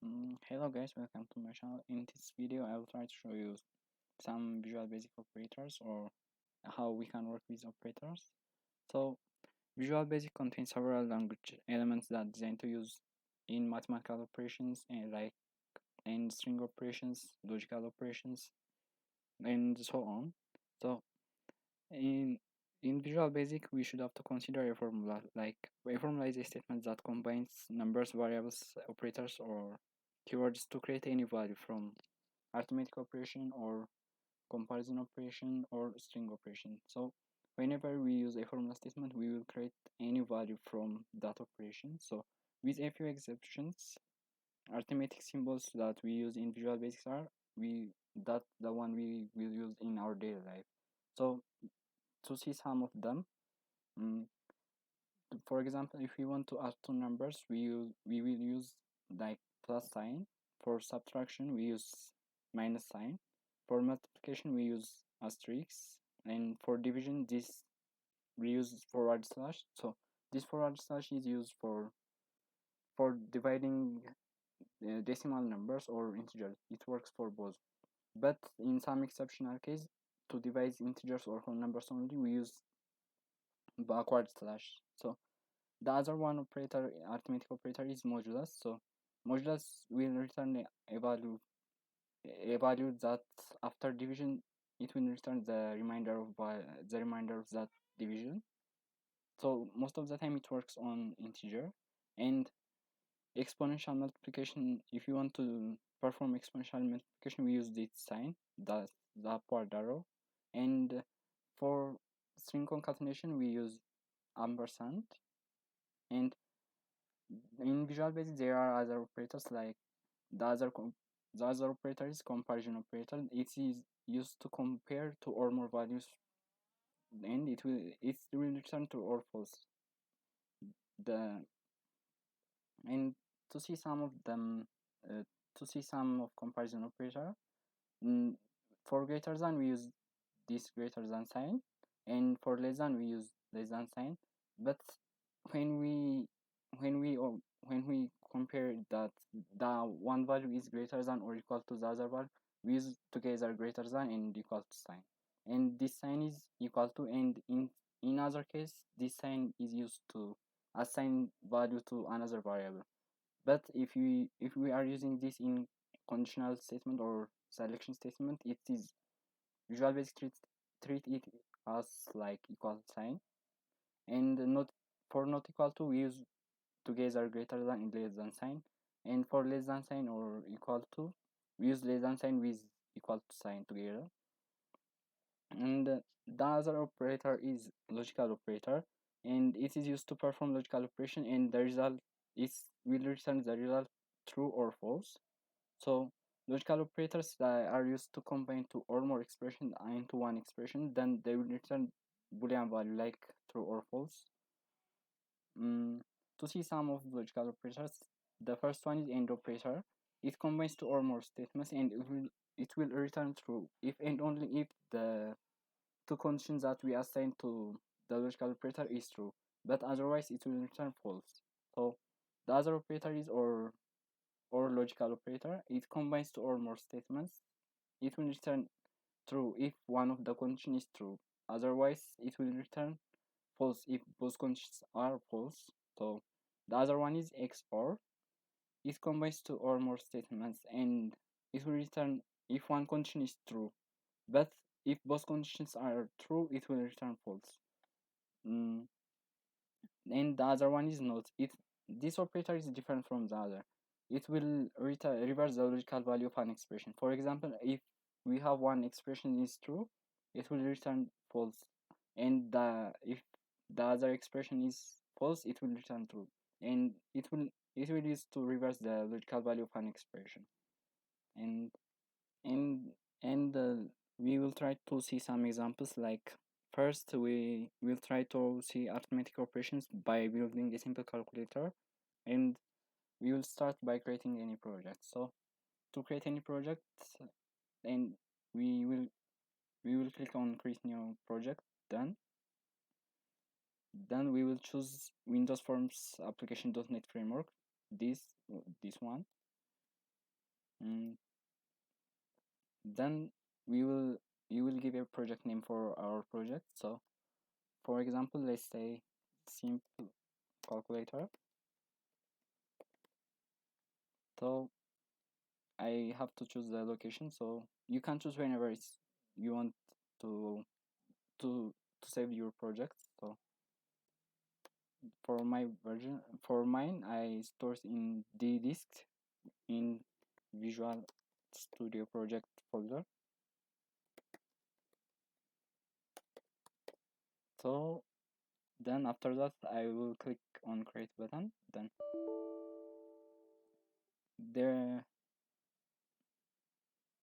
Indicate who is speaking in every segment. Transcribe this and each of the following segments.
Speaker 1: Hello guys, welcome to my channel. In this video, I will try to show you some Visual Basic operators or how we can work with operators. So, Visual Basic contains several language elements that are designed to use in mathematical operations and string operations, logical operations, and so on. So, in Visual Basic, we should have to consider a formula. Like a formula is a statement that combines numbers, variables, operators, or keywords to create any value from arithmetic operation or comparison operation or string operation. So whenever we use a formula statement, we will create any value from that operation. So with a few exceptions, arithmetic symbols that we use in Visual Basic are the one we will use in our daily life. So to see some of them, mm, for example, if we want to add two numbers, we will use like plus sign. For subtraction, we use minus sign. For multiplication, we use asterisk, and for division, this we use forward slash. So this forward slash is used for dividing decimal numbers or integers. It works for both. But in some exceptional case, to divide integers or whole numbers only, we use backward slash. So the other one operator, arithmetic operator, is modulus. So modulus will return a value that after division it will return the remainder of that division. So most of the time it works on integer. And exponential multiplication, if you want to perform exponential multiplication, we use this sign, the upward arrow. And for string concatenation, we use ampersand. And in Visual Basic, there are other operators like the other the other operator is comparison operator. It is used to compare two or more values, and it will return true or false. The and to see some of them, to see some of comparison operator, mm, for greater than we use this greater than sign, and for less than we use less than sign. But when we when we compare that the one value is greater than or equal to the other value, we use together greater than and equal to sign, and this sign is equal to, and in other case this sign is used to assign value to another variable. But if we are using this in conditional statement or selection statement, it is Visual Basic treat it as like equal sign, and not for not equal to we use together greater than and less than sign, and for less than sign or equal to we use less than sign with equal to sign together. And the other operator is logical operator, and it is used to perform logical operation, and the result is will return the result true or false. So logical operators are used to combine two or more expressions into one expression, then they will return boolean value like true or false. Mm, to see some of logical operators, the first one is AND operator. It combines two or more statements, and it will return true if and only if the two conditions that we assign to the logical operator is true, but otherwise it will return false. So the other operator is or logical operator. It combines two or more statements. It will return true if one of the conditions is true. Otherwise, it will return false if both conditions are false. So the other one is XOR. It combines two or more statements, and it will return if one condition is true. But if both conditions are true, it will return false. Mm, and the other one is not. This operator is different from the other. It will reverse the logical value of an expression. For example, if we have one expression is true, it will return false, and if the other expression is false, it will return true, and it will use to reverse the logical value of an expression. And and and we will try to see some examples. Like first, we will try to see arithmetic operations by building a simple calculator, and we will start by creating any project. So to create any project, and we will we will click on create new project. Then we will choose Windows Forms application.NET framework, this this one. Mm, then you will give a project name for our project. So for example, let's say simple calculator. So I have to choose the location, so you can choose whenever you want to to save your project. So for mine, I store in the disk in Visual Studio Project folder. So then after that, I will click on create button. Then there,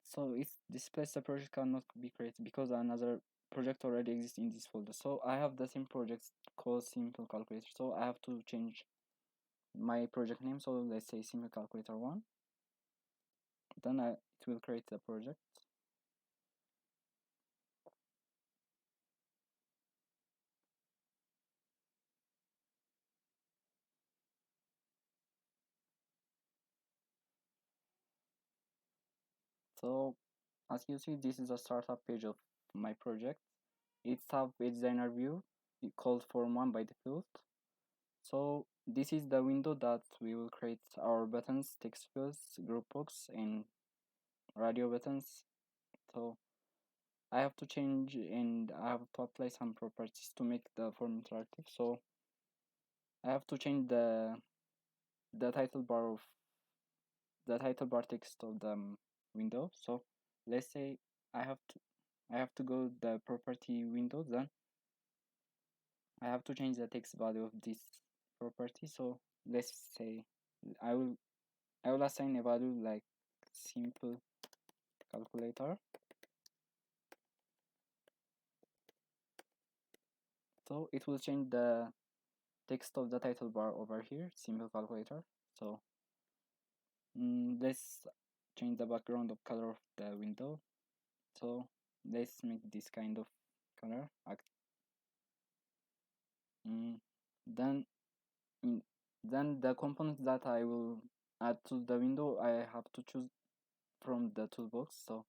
Speaker 1: so it displays the project cannot be created because another project already exists in this folder. So I have the same project called simple calculator. So I have to change my project name. So let's say simple calculator 1. Then it will create the project. So as you see, this is a startup page of my project. It's have a designer view called form 1 by default. So this is the window that we will create our buttons, text fields, group box, and radio buttons. So I have to change and I have to apply some properties to make the form interactive. So I have to change the title bar of the title bar text of the window. So let's say I have to I have to go the property window. Then I have to change the text value of this property. So let's say I will I will assign a value like simple calculator. So it will change the text of the title bar over here, simple calculator. So let's change the background of color of the window. So let's make this kind of color. Mm, then then the components that I will add to the window, I have to choose from the toolbox. So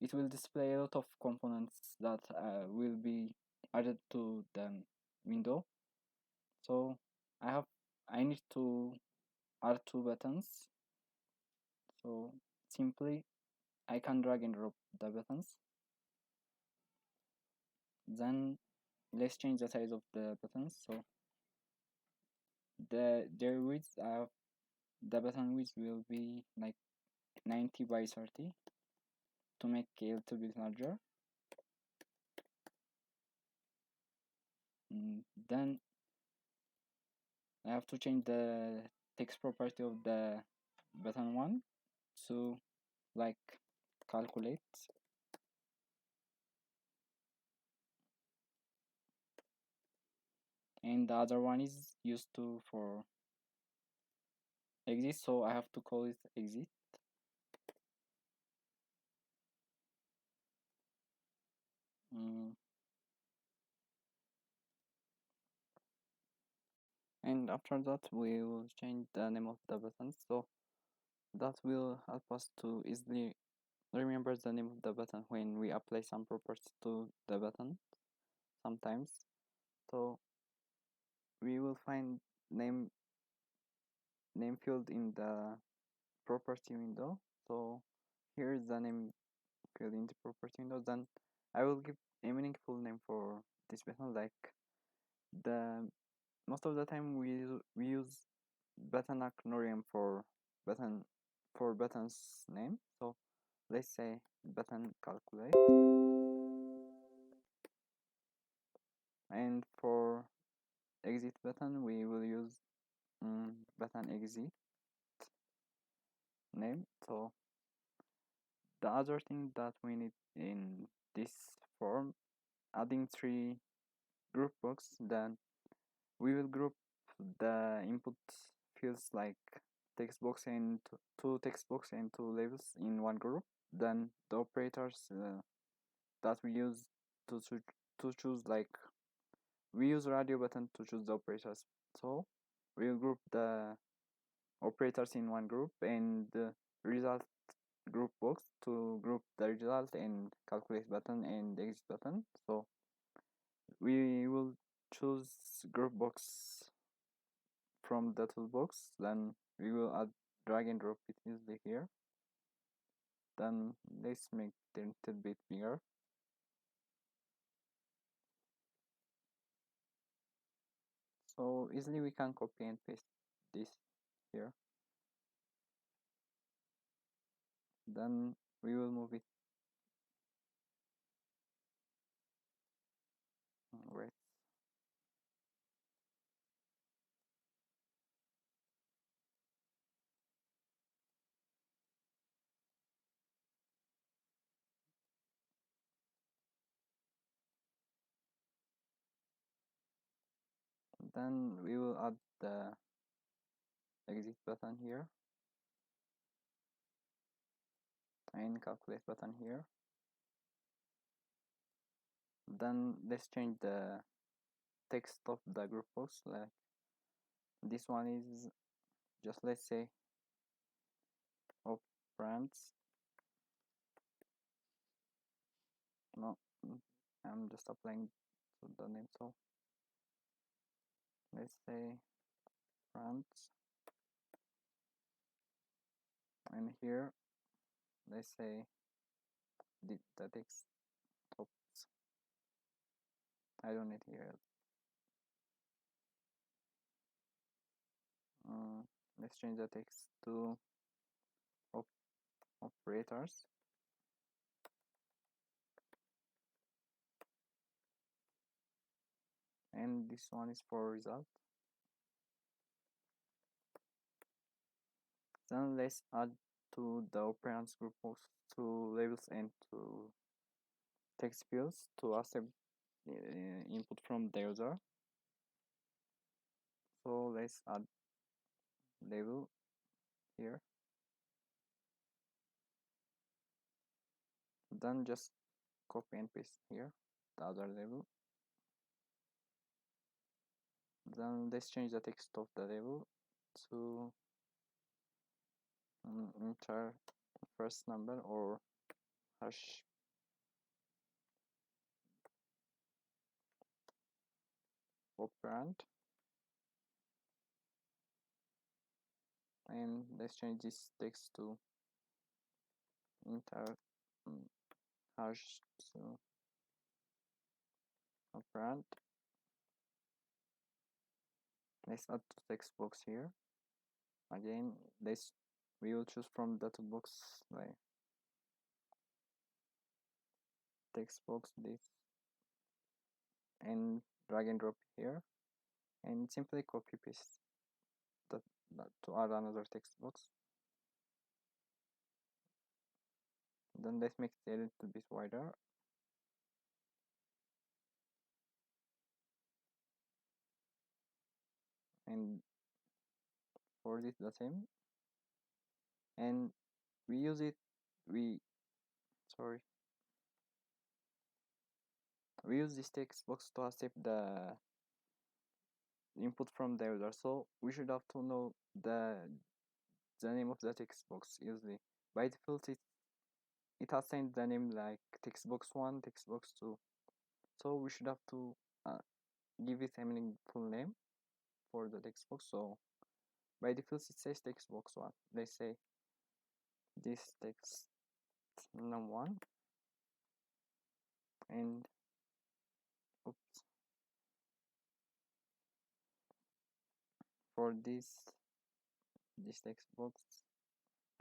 Speaker 1: it will display a lot of components that will be added to the window. So I need to add two buttons. So simply I can drag and drop the buttons. Then let's change the size of the buttons. So their width, the button width will be like 90 by 30 to make it a little bit larger. Then I have to change the text property of the button one to like calculate, and the other one is used to for exit, so I have to call it exit. Mm, and after that we will change the name of the button, so that will help us to easily remember the name of the button when we apply some properties to the button sometimes. So we will find name field in the property window. So here is the name field in the property window. Then I will give a meaningful name for this button, like the most of the time we use button acronym for buttons name. So let's say button calculate, and for exit button we will use button exit name. So the other thing that we need in this form, adding three group box, then we will group the input fields like text box and two text box and two labels in one group. Then the operators that we use to choose, like we use radio button to choose the operators. So we'll group the operators in one group, and the result group box to group the result and calculate button and exit button. So we will choose group box from the toolbox, then we will add drag and drop it easily here. Then let's make it a little bit bigger. So easily we can copy and paste this here. Then we will move it right. Then we will add the exit button here and calculate button here. Then let's change the text of the group box. Like this one is just, let's say, operands. No, I'm just applying to the name. So let's say operands, and here let's say the text. Oops, I don't need here. Let's change the text to operators, and this one is for result. Then let's add to the operands group box two labels and two text fields to accept input from the user. So let's add label here. Then just copy and paste here the other label. Then let's change the text of the label to enter first number or hash operand, and let's change this text to enter hash to operand. Let's add to text box here. Again, we will choose from the toolbox, like text box, this, and drag and drop here, and simply copy paste that to add another text box. Then let's make it a little bit wider, and for this the same, and we use it we sorry we use this text box to accept the input from the user, so we should have to know the name of the text box easily. By default it has sent the name like text box 1, text box 2, so we should have to give it a meaningful name for the text box. So by default it says text box 1. Let's say this text num1, and oops, for this text box,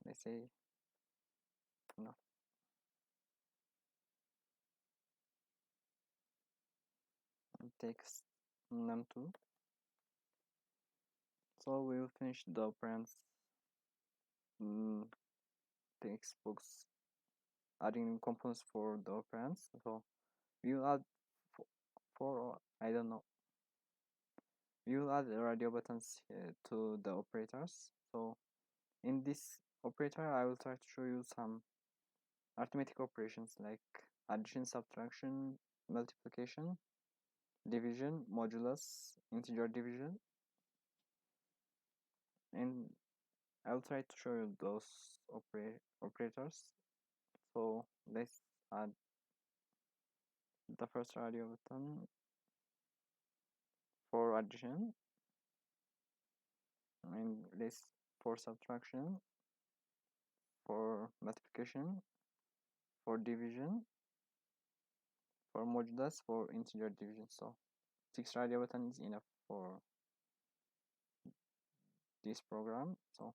Speaker 1: let's say no, text num2. So we will finish the operands text box adding components for the operands. So we will add four, I don't know, we will add radio buttons to the operators. So in this operator I will try to show you some arithmetic operations like addition, subtraction, multiplication, division, modulus, integer division, and I'll try to show you those operators. So let's add the first radio button for addition, and let's for subtraction, for multiplication, for division, for modulus, for integer division. So 6 radio button is enough for this program. So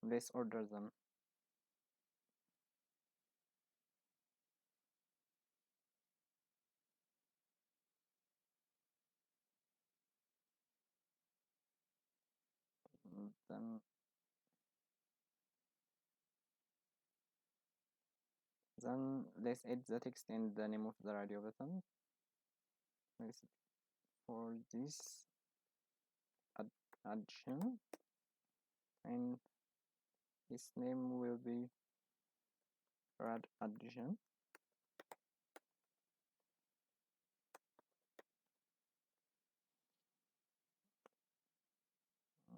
Speaker 1: let's order them. Then let's add the text and the name of the radio button. Let's for this addition, and its name will be rad addition.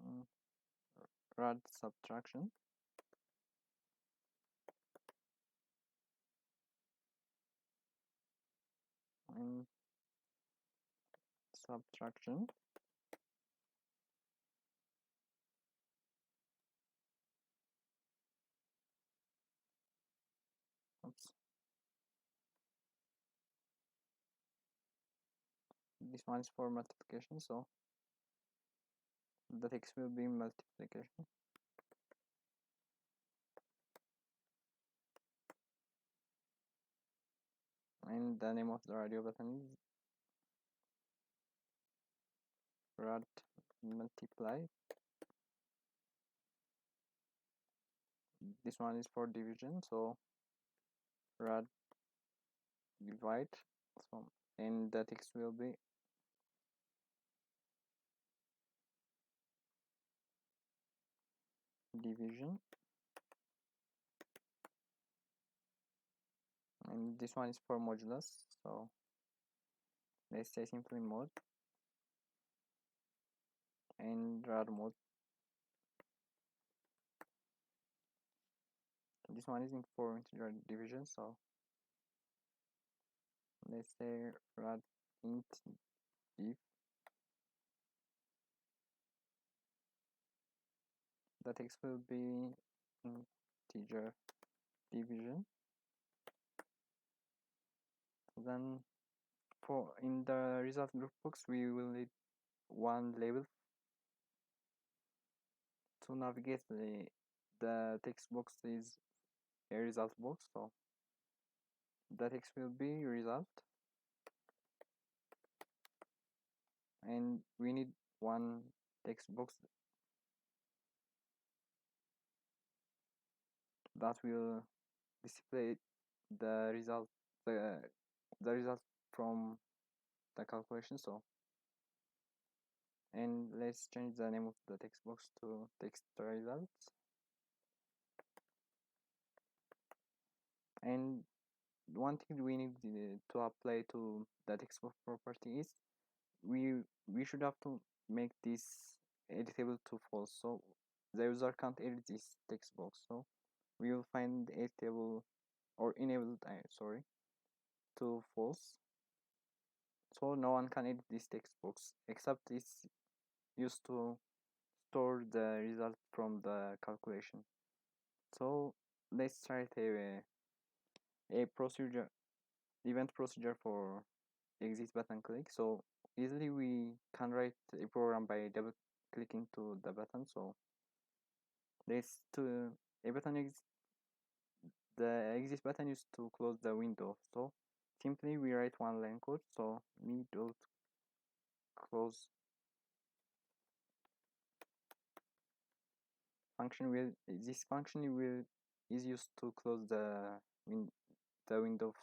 Speaker 1: Mm, Rad subtraction, and subtraction. Oops. This one is for multiplication, so the text will be multiplication, and the name of the radio button is rad multiply. This one is for division, so rad divide. So and the text will be division, and this one is for modulus, so let's say simply mod and rad mod. This one is in for integer division, so let's say rad int div. The text will be integer division. Then for in the result group box, we will need one label to navigate the text box is a result box, so the text will be result, and we need one text box that will display the result the result from the calculation. So and let's change the name of the text box to text results, and one thing we need to apply to the text box property is we should have to make this editable to false, so the user can't edit this text box. So we will find editable or enabled sorry to false, so no one can edit this text box except it's used to store the result from the calculation. So let's write a procedure event procedure for exit button click. So easily we can write a program by double clicking to the button. So let's to a button the exit button is to close the window. So simply we write one line code. So me dot close function will this function will is used to close the window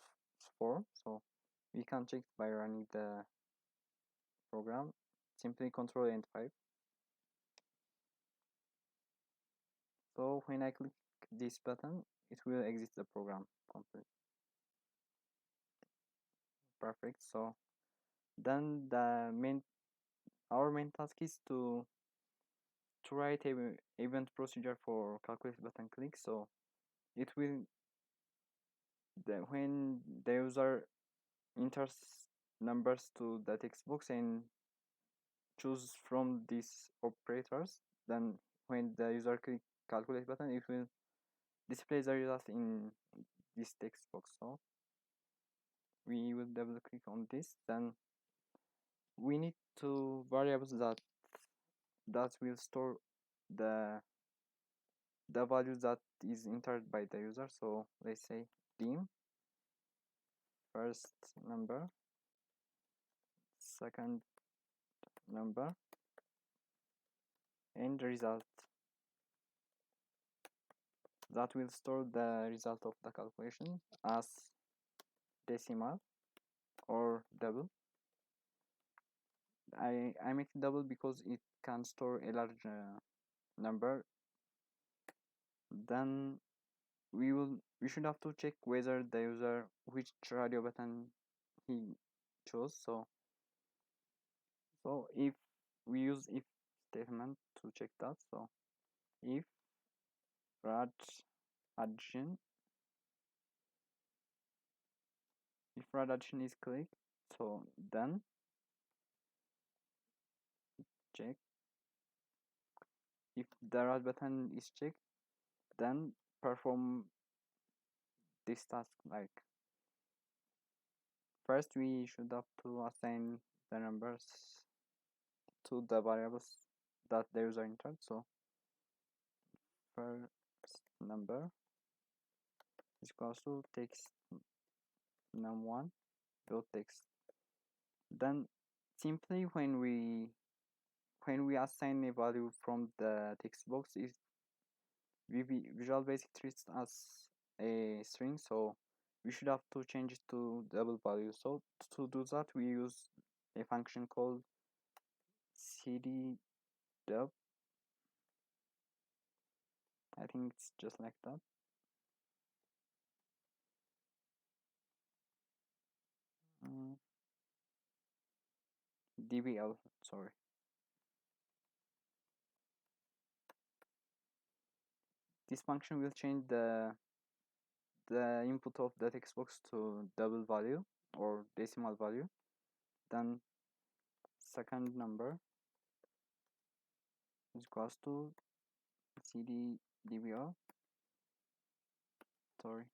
Speaker 1: form. So we can check by running the program. Simply control and 5. So when I click this button, it will exit the program completely. Perfect. So then our main task is to to write a event procedure for calculate button click. So it will when the user enters numbers to the text box and choose from these operators, then when the user click calculate button, it will display the result in this text box. So we will double click on this. Then we need two variables that will store the value that is entered by the user. So let's say dim first number, second number, and result, that will store the result of the calculation as decimal or double. I make it double because it can store a large number. Then we should have to check whether the user which radio button he chose. So if we use if statement to check that. So if rad addition, if rad addition is clicked, so then check. If the rad button is checked, then perform this task. Like first we should have to assign the numbers to the variables that the user entered. So first number is equals to text num1 dot text. Then simply when we assign a value from the text box, is Visual Basic treats as a string, so we should have to change it to double value. So to do that, we use a function called cd_dub. I think it's just like that. dbl, sorry. This function will change the input of the text box to double value or decimal value. Then second number is equals to cd_dbl, sorry,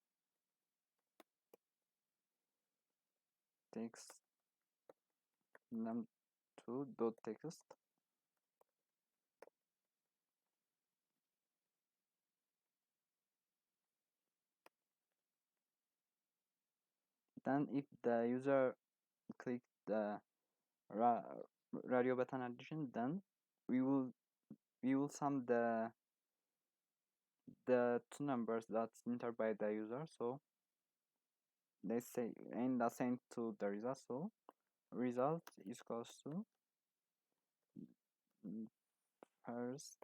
Speaker 1: text num2 dot text. Then if the user click the radio button addition, then we will sum the two numbers that's entered by the user. So let's say and assign to the result. So result is equals to first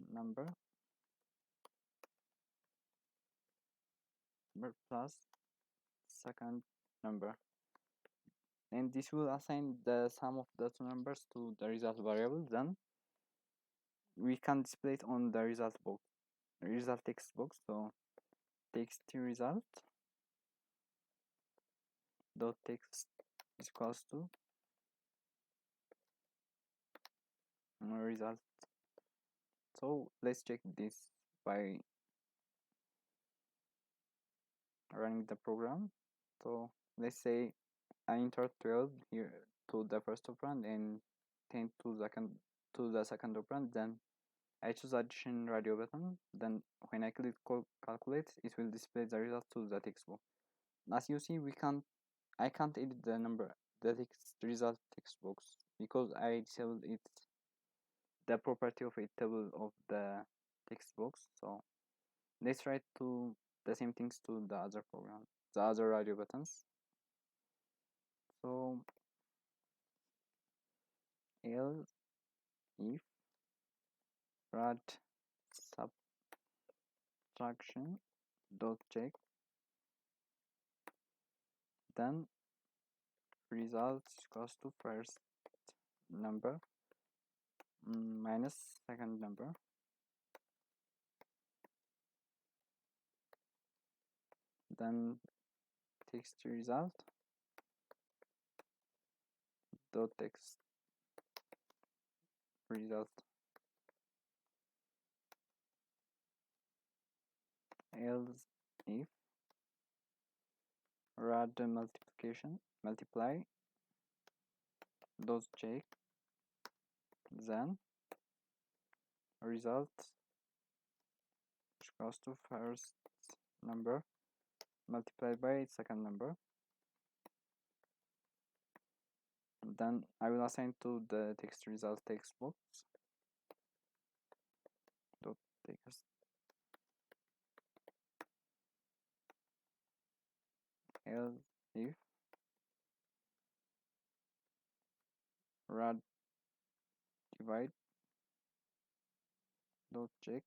Speaker 1: number plus second number, and this will assign the sum of the two numbers to the result variable. Then we can display it on the result text box. So text result dot text is equals to result. So let's check this by running the program. So let's say I enter 12 here to the first operand and 10 to the second operand. Then I choose addition radio button. Then when I click calculate, it will display the result to the text box. As you see, I can't edit the text result text box because I disabled it, the property of a table of the text box. So let's try to the same things to the other program, the other radio buttons. So else if rad subtraction dot check, then result equals to first number minus second number, then text result dot text result, else if rad multiply dot check, then result which goes to first number multiplied by second number. Then I will assign to the text result text box dot text else if rad divide dot check,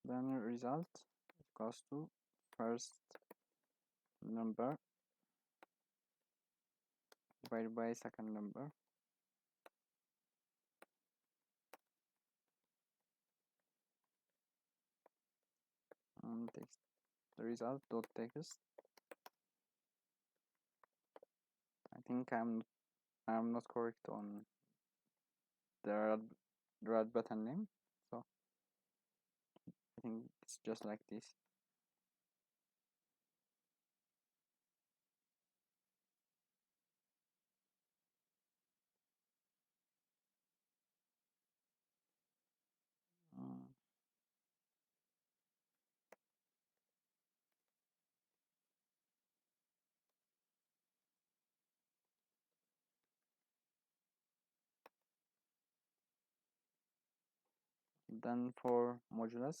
Speaker 1: then result goes to first number divided by second number, and text the result dot text. I think I'm not correct on the rad button name, so I think it's just like this. Mm, then for modulus,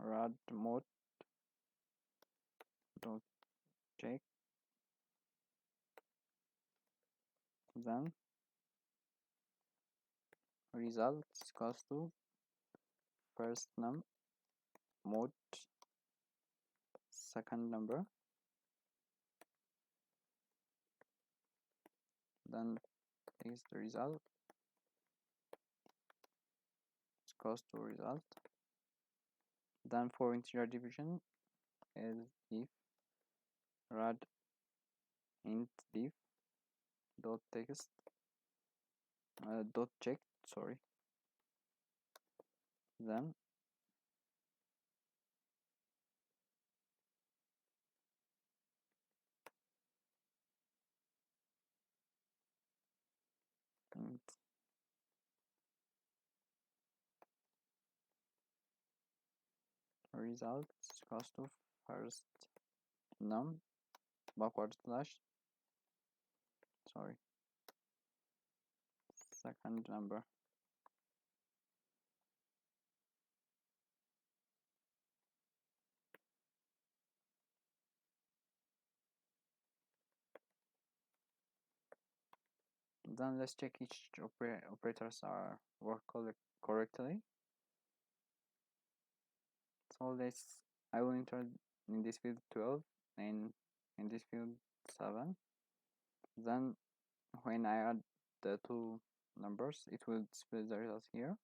Speaker 1: rad mod dot check, then result equals to first mod second number, then is the result equals to result. Then for integer division is if rad int div dot text dot check, sorry, then int result equals to first num backward slash, sorry, second number. Then let's check each operators are work correctly. So I will enter in this field 12 and in this field 7. Then when I add the two numbers, it will display the result here.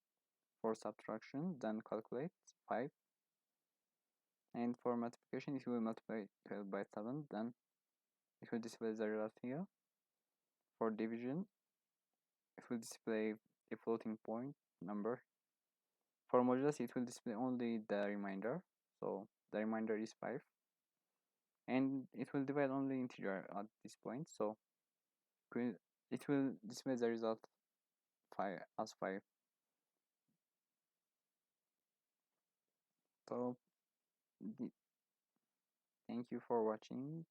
Speaker 1: For subtraction, then calculate 5. And for multiplication, it will multiply 12 by 7, then it will display the result here. For division, it will display a floating point number. For modulus, it will display only the remainder, so the remainder is 5. And it will divide only integer at this point, so it will display the result 5 as 5. So thank you for watching.